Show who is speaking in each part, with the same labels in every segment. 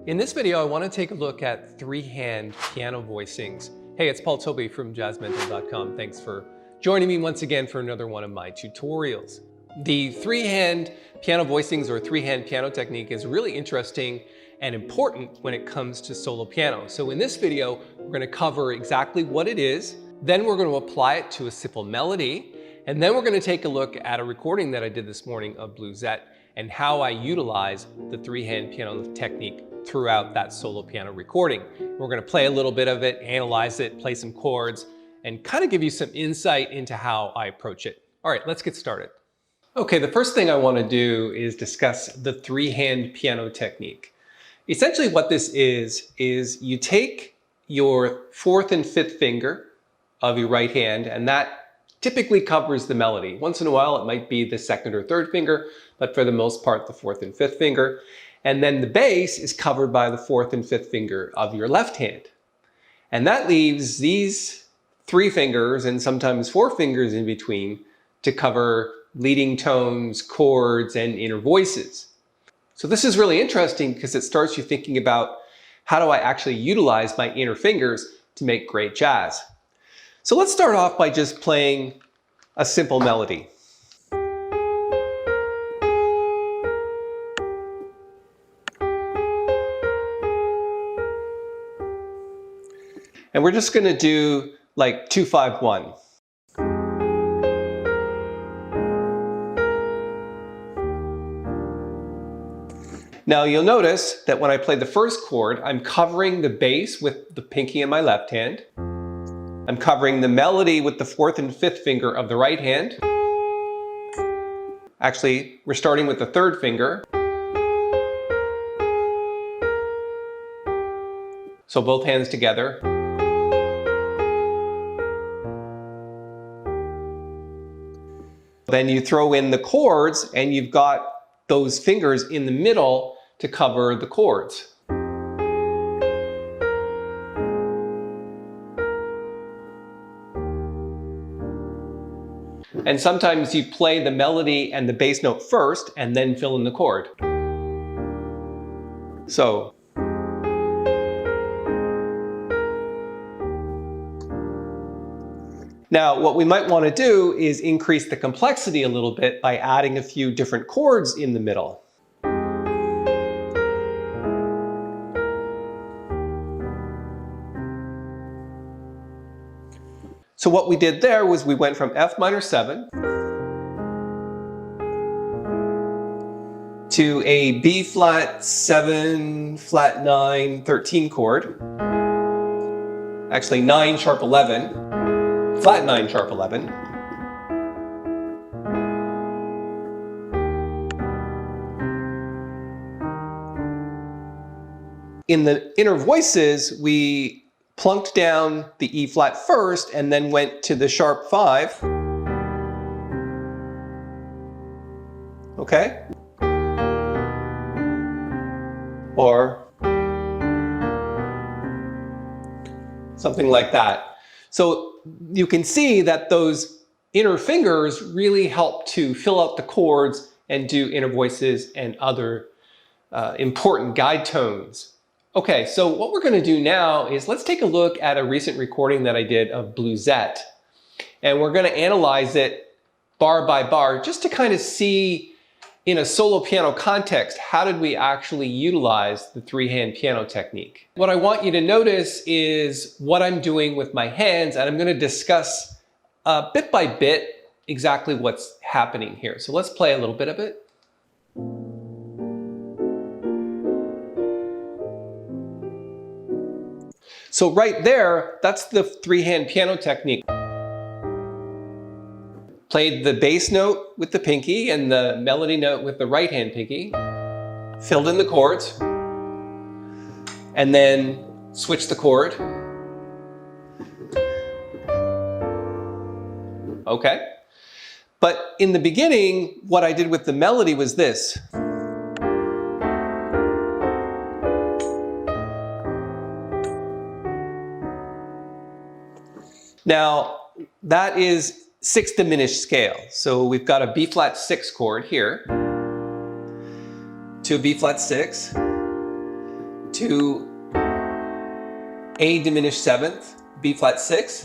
Speaker 1: In this video, I want to take a look at three-hand piano voicings. Hey, it's Paul Tobey from JazzMentlist.com. Thanks for joining me once again for another one of my tutorials. The three-hand piano voicings or three-hand piano technique is really interesting and important when it comes to solo piano. So in this video, we're going to cover exactly what it is, then we're going to apply it to a simple melody, and then we're going to take a look at a recording that I did this morning of Bluesette and how I utilize the three-hand piano technique throughout that solo piano recording. We're going to play a little bit of it, analyze it, play some chords, and kind of give you some insight into how I approach it. All right, let's get started. Okay, the first thing I want to do is discuss the three-hand piano technique. Essentially what this is you take your fourth and fifth finger of your right hand, and that typically covers the melody. Once in a while it might be the second or third finger, but for the most part the fourth and fifth finger. And then the bass is covered by the fourth and fifth finger of your left hand. And that leaves these three fingers and sometimes four fingers in between to cover leading tones, chords, and inner voices. So this is really interesting because it starts you thinking about how do I actually utilize my inner fingers to make great jazz. So let's start off by just playing a simple melody. And we're just going to do like 2-5-1. Now you'll notice that when I play the first chord, I'm covering the bass with the pinky in my left hand. I'm covering the melody with the fourth and fifth finger of the right hand. Actually, we're starting with the third finger. So both hands together. Then you throw in the chords and you've got those fingers in the middle to cover the chords. And sometimes you play the melody and the bass note first and then fill in the chord. So. Now, what we might want to do is increase the complexity a little bit by adding a few different chords in the middle. So what we did there was we went from F minor 7 to a B flat 7, flat 9, 13 chord. Actually 9 sharp 11. Flat 9 sharp 11. In the inner voices, we plunked down the E flat first and then went to the sharp 5. Okay? Or something like that. So you can see that those inner fingers really help to fill out the chords and do inner voices and other important guide tones. Okay, so what we're going to do now is let's take a look at a recent recording that I did of Bluesette. And we're going to analyze it bar by bar just to kind of see in a solo piano context, how did we actually utilize the three-hand piano technique? What I want you to notice is what I'm doing with my hands, and I'm going to discuss bit by bit exactly what's happening here. So let's play a little bit of it. So right there, that's the three-hand piano technique. Played the bass note with the pinky and the melody note with the right hand pinky, filled in the chords, and then switched the chord. Okay. But in the beginning, what I did with the melody was this. Now, that is 6th diminished scale. So we've got a B flat 6 chord here, to a B flat 6, to A diminished 7th, B flat 6,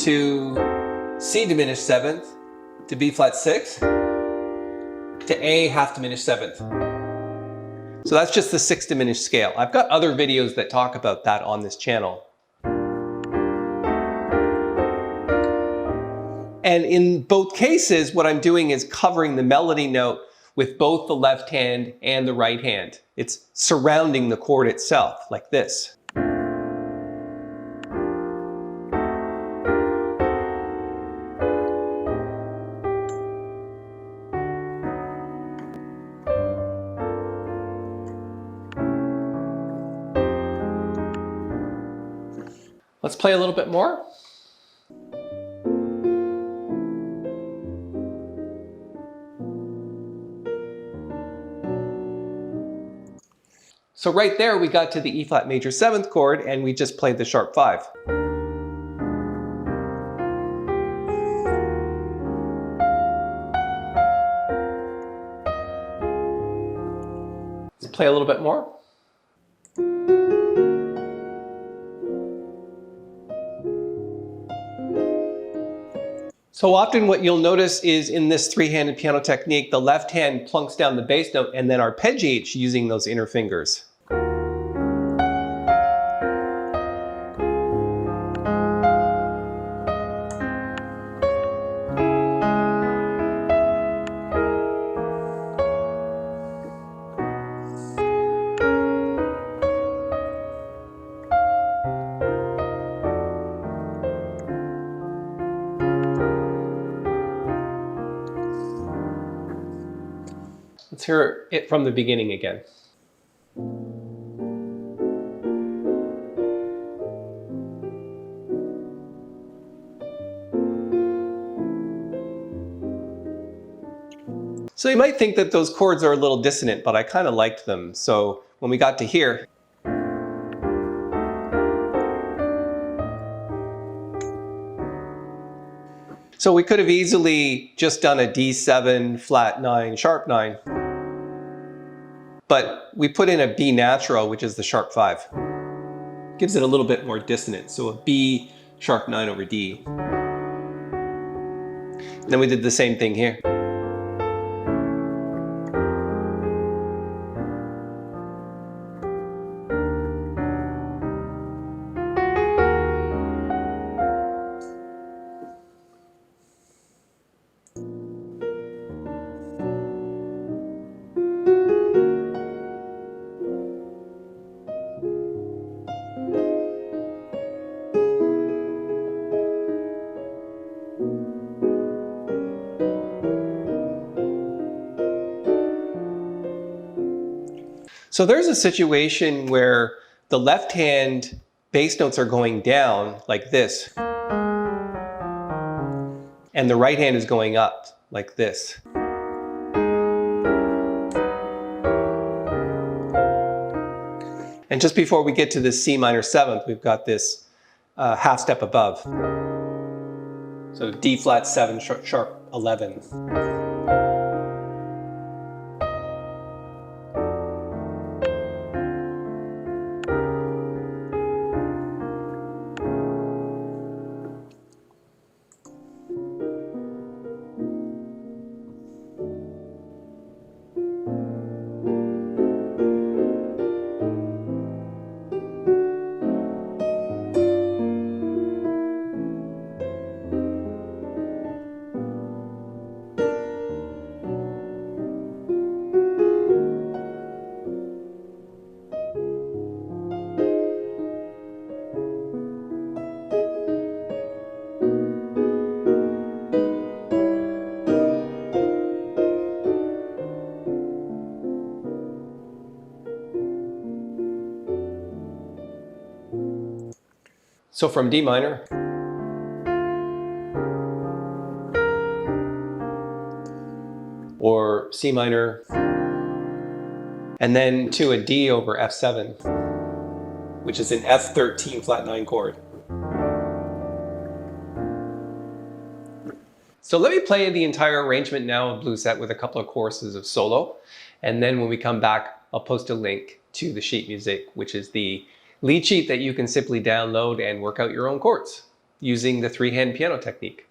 Speaker 1: to C diminished 7th, to B flat 6, to A half diminished 7th. So that's just the 6th diminished scale. I've got other videos that talk about that on this channel. And in both cases, what I'm doing is covering the melody note with both the left hand and the right hand. It's surrounding the chord itself, like this. Let's play a little bit more. So right there we got to the E flat major 7th chord and we just played the sharp 5. Let's play a little bit more. So often what you'll notice is in this three-handed piano technique, the left hand plunks down the bass note and then arpeggiates using those inner fingers. Let's hear it from the beginning again. So you might think that those chords are a little dissonant, but I kind of liked them. So when we got to here, so we could have easily just done a D7, flat 9, sharp 9. But we put in a B natural, which is the sharp 5. Gives it a little bit more dissonance. So a B sharp 9 over D. And then we did the same thing here. So there's a situation where the left hand bass notes are going down like this, and the right hand is going up like this. And just before we get to this C minor 7th, we've got this half step above. So D flat 7, sharp 11. So from D minor, or C minor, and then to a D over F7, which is an F13 flat 9 chord. So let me play the entire arrangement now of Bluesette with a couple of choruses of solo. And then when we come back, I'll post a link to the sheet music, which is the lead sheet that you can simply download and work out your own chords using the three-hand piano technique.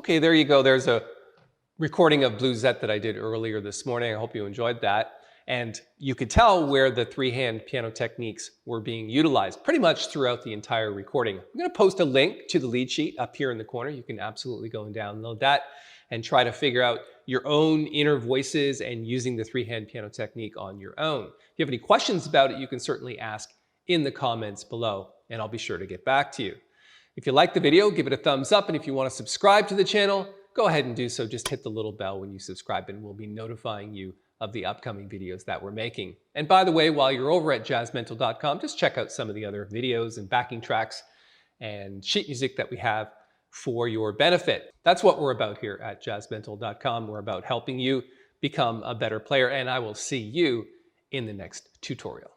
Speaker 1: Okay, there you go. There's a recording of Bluesette that I did earlier this morning. I hope you enjoyed that. And you could tell where the three-hand piano techniques were being utilized pretty much throughout the entire recording. I'm going to post a link to the lead sheet up here in the corner. You can absolutely go and download that and try to figure out your own inner voices and using the three-hand piano technique on your own. If you have any questions about it, you can certainly ask in the comments below, and I'll be sure to get back to you. If you like the video, give it a thumbs up, and if you want to subscribe to the channel, go ahead and do so. Just hit the little bell when you subscribe and we'll be notifying you of the upcoming videos that we're making. And by the way, while you're over at JazzMentl.com, just check out some of the other videos and backing tracks and sheet music that we have for your benefit. That's what we're about here at JazzMentl.com. We're about helping you become a better player, and I will see you in the next tutorial.